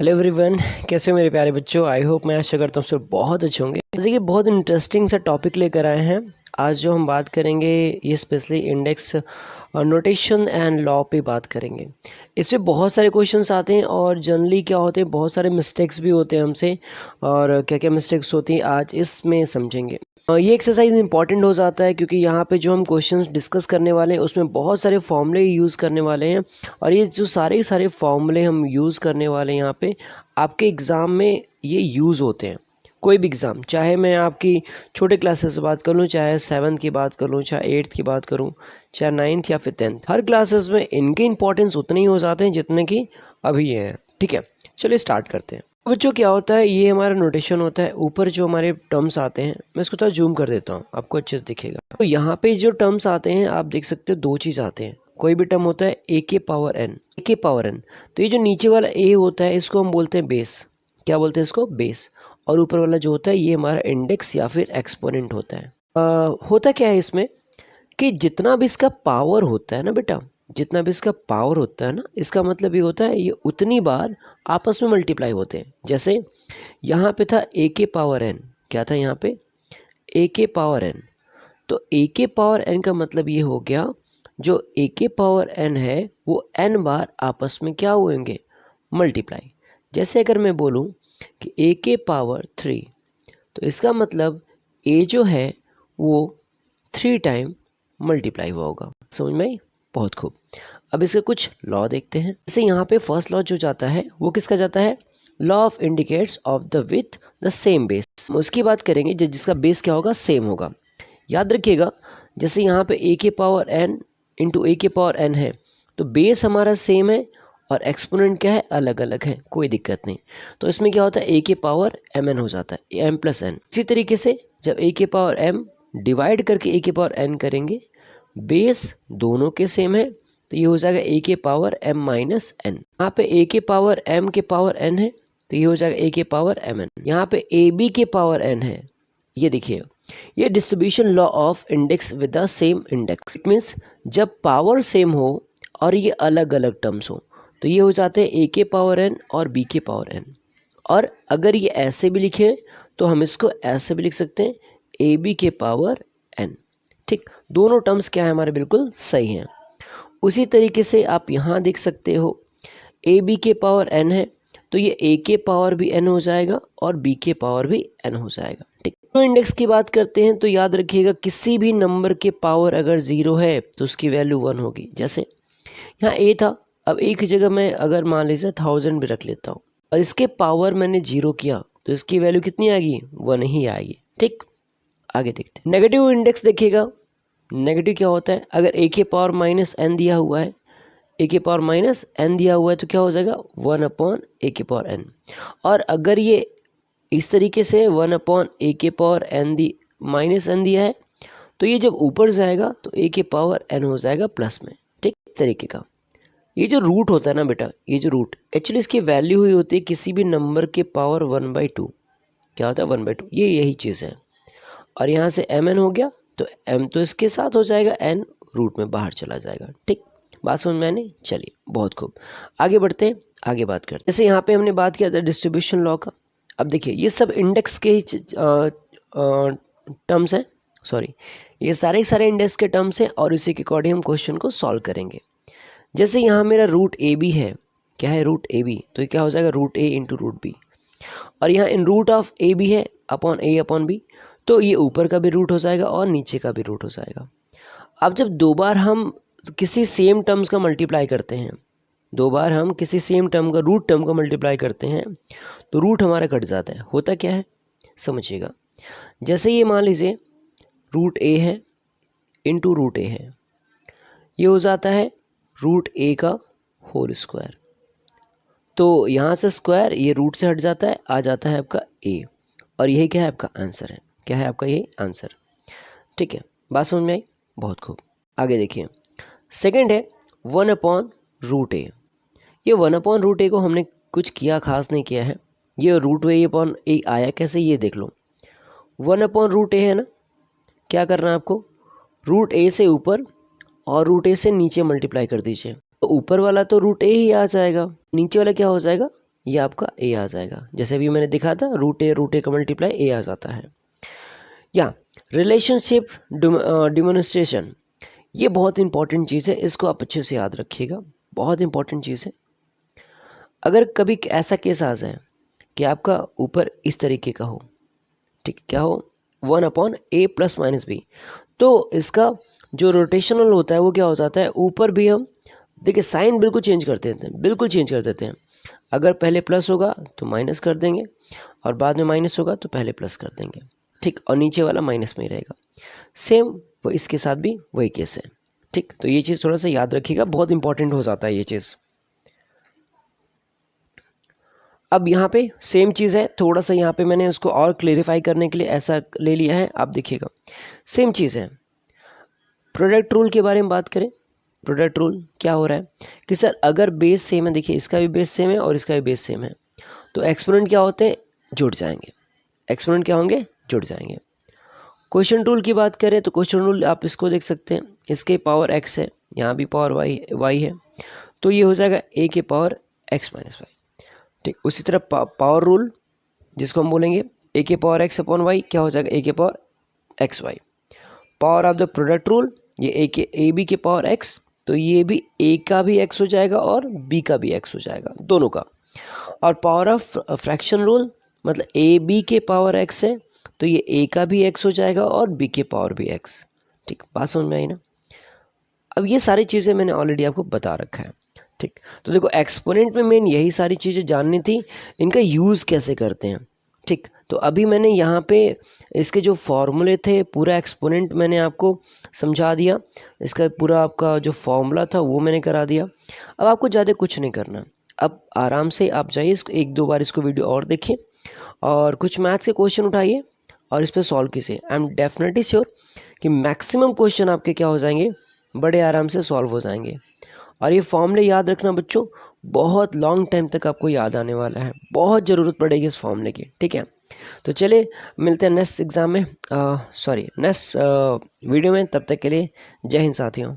Hello everyone, कैसे हो मेरे प्यारे बच्चों। आई होप मैं आशा करता हूँ सब बहुत अच्छे होंगे। जैसे कि बहुत इंटरेस्टिंग सा टॉपिक लेकर आए हैं आज। जो हम बात करेंगे ये specially index notation and law पे बात करेंगे। इसमें बहुत सारे क्वेश्चंस आते हैं और जनरली क्या होते हैं, बहुत सारे मिस्टेक्स भी होते हैं हमसे। और क्या क्या मिस्टेक्स होती हैं आज इसमें समझेंगे। ये एक्सरसाइज इंपॉर्टेंट हो जाता है क्योंकि यहाँ पे जो हम क्वेश्चंस डिस्कस करने वाले हैं उसमें बहुत सारे फॉर्मूले यूज़ करने वाले हैं। और ये जो सारे फॉर्मूले हम यूज़ करने वाले हैं यहाँ पे आपके एग्ज़ाम में ये यूज़ होते हैं। कोई भी एग्ज़ाम, चाहे मैं आपकी छोटे क्लासेस से बात कर लूँ, चाहे 7th की बात कर लूँ, चाहे 8th की बात करूँ, चाहे 9th या फिर 10th, हर क्लासेस में इनके इंपॉर्टेंस उतने ही हो जाते हैं जितने कि अभी ये है। ठीक है, चलिए स्टार्ट करते हैं। बच्चों क्या होता है, ये हमारा नोटेशन होता है। ऊपर जो हमारे टर्म्स आते हैं, मैं इसको थोड़ा जूम कर देता हूँ, आपको अच्छे से दिखेगा। तो यहाँ पे जो टर्म्स आते हैं आप देख सकते हो, दो चीज़ आते हैं। कोई भी टर्म होता है ए के पावर एन, ए के पावर एन। तो ये जो नीचे वाला ए होता है इसको हम बोलते हैं बेस। क्या बोलते हैं इसको? बेस। और ऊपर वाला जो होता है ये हमारा इंडेक्स या फिर एक्सपोनेंट होता है। होता क्या है इसमें कि जितना भी इसका पावर होता है ना बेटा, जितना भी इसका पावर होता है ना, इसका मतलब ये होता है ये उतनी बार आपस में मल्टीप्लाई होते हैं। जैसे यहाँ पे था ए के पावर एन, क्या था यहाँ पे? ए के पावर एन। तो ए के पावर एन का मतलब ये हो गया, जो ए के पावर एन है वो एन बार आपस में क्या होंगे? मल्टीप्लाई। जैसे अगर मैं बोलूँ कि ए के पावर 3, तो इसका मतलब ए जो है वो 3 टाइम मल्टीप्लाई हुआ होगा। समझ में आई? बहुत खूब। अब इसके कुछ लॉ देखते हैं। जैसे यहाँ पे फर्स्ट लॉ जो जाता है वो किसका जाता है? Law of indicates of the with the same base. उसकी बात करेंगे जिसका बेस क्या होगा? सेम होगा। याद रखिएगा, जैसे यहाँ पे ए के पावर एन इंटू ए के पावर एन है, तो बेस हमारा सेम है और एक्सपोनेंट क्या है? अलग अलग है। कोई दिक्कत नहीं। तो इसमें क्या होता है? ए के पावर एम एन हो जाता है, एम प्लस एन। इसी तरीके से जब ए के पावर एम डिवाइड करके ए के पावर एन करेंगे, बेस दोनों के सेम है, तो ये हो जाएगा ए के पावर एम माइनस एन। यहाँ पे ए के पावर एम के पावर एन है, तो ये हो जाएगा ए के पावर एम एन। यहाँ पे ए बी के पावर एन है। ये देखिए, ये distribution law of index with the same index. It means जब पावर सेम हो और ये अलग अलग टर्म्स हो, तो ये हो जाते हैं ए के पावर एन और बी के पावर एन। और अगर ये ऐसे भी लिखे तो हम इसको ऐसे भी लिख सकते हैं, ए बी के पावर एन। ठीक, दोनों टर्म्स क्या है हमारे? बिल्कुल सही हैं। उसी तरीके से आप यहाँ देख सकते हो, ए बी के पावर एन है, तो ये ए के पावर भी एन हो जाएगा और बी के पावर भी एन हो जाएगा। ठीक, तो इंडेक्स की बात करते हैं तो याद रखिएगा, किसी भी नंबर के पावर अगर 0 है तो उसकी वैल्यू 1 होगी। जैसे यहाँ ए था, अब ए की जगह मैं अगर मान लीजिए 1000 भी रख लेता हूँ और इसके पावर मैंने 0 किया, तो इसकी वैल्यू कितनी आएगी? 1 ही आएगी। ठीक, आगे देखते हैं। नेगेटिव इंडेक्स देखिएगा, नेगेटिव क्या होता है? अगर ए के पावर माइनस एन दिया हुआ है, ए के पावर माइनस एन दिया हुआ है, तो क्या हो जाएगा? 1 अपॉन ए के पावर एन। और अगर ये इस तरीके से 1 अपॉन ए के पावर एन दी माइनस एन दिया है, तो ये जब ऊपर जाएगा तो ए के पावर एन हो जाएगा प्लस में। ठीक, इस तरीके का ये जो रूट होता है ना बेटा, ये जो रूट एक्चुअली इसकी वैल्यू हुई होती है किसी भी नंबर के पावर 1/2। क्या होता है? 1/2। ये यही चीज़ है। और यहाँ से एम एन हो गया, तो एम तो इसके साथ हो जाएगा, एन रूट में बाहर चला जाएगा। ठीक, बात समझ में आनी? चलिए, बहुत खूब। आगे बढ़ते हैं, आगे बात करते हैं। जैसे यहाँ पे हमने बात किया था डिस्ट्रीब्यूशन लॉ का। अब देखिए, ये सब इंडेक्स के ही टर्म्स हैं। सॉरी, ये सारे इंडेक्स के टर्म्स हैं और इसी के अकॉर्डिंग हम क्वेश्चन को सॉल्व करेंगे। जैसे यहाँ मेरा रूट ए बी है, क्या है? Root A B. तो ये क्या हो जाएगा? Root A into root B. और यहाँ in root of A B है अपॉन ए अपॉन बी, तो ये ऊपर का भी रूट हो जाएगा और नीचे का भी रूट हो जाएगा। अब जब दो बार हम किसी सेम टर्म्स का मल्टीप्लाई करते हैं, दो बार हम किसी सेम टर्म का रूट टर्म का मल्टीप्लाई करते हैं, तो रूट हमारा कट जाता है। होता क्या है समझिएगा। जैसे ये मान लीजिए रूट ए है इंटू रूट ए है, ये हो जाता है रूट ए का होल स्क्वायर। तो यहाँ से स्क्वायर ये रूट से हट जाता है, आ जाता है आपका ए। और यही क्या है? आपका आंसर है। क्या है आपका? यही आंसर। ठीक है, बात समझ में आई? बहुत खूब। आगे देखिए, सेकंड है 1 अपॉन रूट ए। ये 1 अपॉन रूट ए को हमने कुछ किया, खास नहीं किया है। ये रूट ए अपॉन ए आया कैसे, ये देख लो। 1 अपॉन रूट ए है ना, क्या करना है आपको? रूट ए से ऊपर और रूट ए से नीचे मल्टीप्लाई कर दीजिए। तो ऊपर वाला तो रूट ए ही आ जाएगा, नीचे वाला क्या हो जाएगा? ये आपका ए आ जाएगा। जैसे अभी मैंने दिखा था रूट ए का मल्टीप्लाई ए आ जाता है। या रिलेशनशिप डिमोन्स्ट्रेशन, ये बहुत इंपॉर्टेंट चीज़ है, इसको आप अच्छे से याद रखिएगा, बहुत इंपॉर्टेंट चीज़ है। अगर कभी ऐसा केस आ जाए कि आपका ऊपर इस तरीके का हो, ठीक, क्या हो, 1/a+-b, तो इसका जो रोटेशनल होता है वो क्या हो जाता है, ऊपर भी हम देखिए साइन बिल्कुल चेंज कर देते हैं, बिल्कुल चेंज कर देते हैं। अगर पहले प्लस होगा तो माइनस कर देंगे, और बाद में माइनस होगा तो पहले प्लस कर देंगे, ठीक, और नीचे वाला माइनस में ही रहेगा। सेम वो इसके साथ भी वही केस है, ठीक। तो ये चीज़ थोड़ा सा याद रखिएगा, बहुत इंपॉर्टेंट हो जाता है ये चीज़। अब यहाँ पे सेम चीज़ है, थोड़ा सा यहाँ पे मैंने उसको और क्लेरिफाई करने के लिए ऐसा ले लिया है, आप देखिएगा सेम चीज़ है। प्रोडक्ट रूल के बारे में बात करें, प्रोडक्ट रूल क्या हो रहा है कि सर अगर बेस सेम है, देखिए इसका भी बेस सेम है और इसका भी बेस सेम है, तो एक्सपोनेंट क्या होते हैं, जुड़ जाएंगे। एक्सपोनेंट क्या होंगे, जुड़ जाएंगे। क्वेश्चन रूल की बात करें तो क्वेश्चन रूल आप इसको देख सकते हैं, इसके पावर एक्स है, यहाँ भी पावर वाई है, तो ये हो जाएगा ए के पावर x-y, ठीक। उसी तरह पावर रूल जिसको हम बोलेंगे ए के पावर x अपॉन वाई, क्या हो जाएगा, ए के power xy। Power of the product rule, ये ए बी के पावर x, तो ये भी a का भी x हो जाएगा और b का भी x हो जाएगा, दोनों का। और पावर ऑफ फ्रैक्शन रूल, मतलब ए बी के पावर x है, तो ये a का भी x हो जाएगा और b के पावर भी x, ठीक। बात समझ में आई ना। अब ये सारी चीज़ें मैंने ऑलरेडी आपको बता रखा है, ठीक। तो देखो एक्सपोनेंट में मेन यही सारी चीज़ें जाननी थी, इनका यूज़ कैसे करते हैं, ठीक। तो अभी मैंने यहाँ पे इसके जो फॉर्मूले थे, पूरा एक्सपोनेंट मैंने आपको समझा दिया, इसका पूरा आपका जो फॉर्मूला था वो मैंने करा दिया। अब आपको ज़्यादा कुछ नहीं करना, अब आराम से आप जाइए, इसको 1-2 बार इसको वीडियो और देखिए और कुछ मैथ्स के क्वेश्चन उठाइए और इस पर सॉल्व कीजिए। आई एम डेफिनेटली श्योर कि मैक्सिमम क्वेश्चन आपके क्या हो जाएंगे, बड़े आराम से सॉल्व हो जाएंगे। और ये फॉर्मूले याद रखना बच्चों, बहुत लॉन्ग टाइम तक आपको याद आने वाला है, बहुत ज़रूरत पड़ेगी इस फॉर्मूले की, ठीक है। तो चलिए मिलते हैं नेक्स्ट एग्ज़ाम में, नेक्स्ट वीडियो में, तब तक के लिए जय हिंद साथियों।